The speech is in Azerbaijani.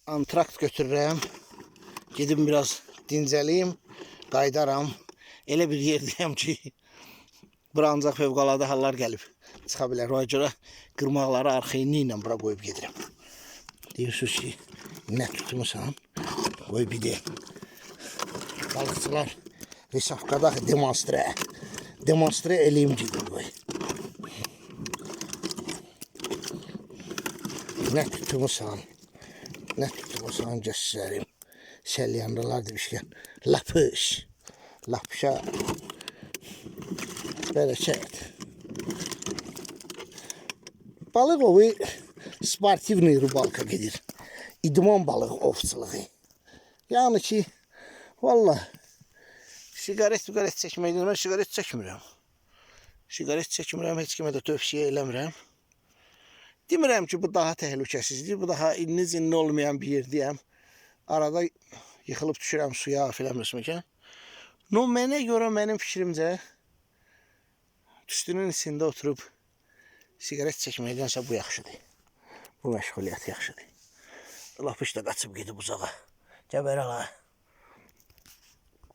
antrakt götürürəm. Gedim biraz dincəliyim, qaydaram. Elə bir yerdəyəm ki, bura ancaq fövqəladə hallar gəlib çıxa bilər. Ona görə qırmaqları arxayınlı ilə bura qoyub gedirəm. Deyirsiniz ki, nə tutmusan? Qoy bir de. Balıqçılar Risavkada demonstrə eləyim gedir. Qoy. Nə tutmusan? Nə tutmusan göstərim. Səlyandalar demişkən, lapış. Lapışa bərəkət. Balıq ovu sportivni rubalka gedir. İdman balıq ovçılığı. Yəni ki, valla sigaret çəkməkdən mən sigaret çəkmirəm. Sigaret çəkmirəm, heç kimə də tövsiyə eləmirəm. Demirəm ki, bu daha təhlükəsizdir, bu daha inni olmayan bir yerdəyəm. Arada yıxılıb düşürəm suya filan məsməkən. No, mənə görə mənim fikrimcə tüstünün içində oturub sigaret çəkməkdənsə bu yaxşıdır. Bu məşğuliyyət yaxşıdır. Lapış da qaçıb gedib uzağa. Gəbərə la.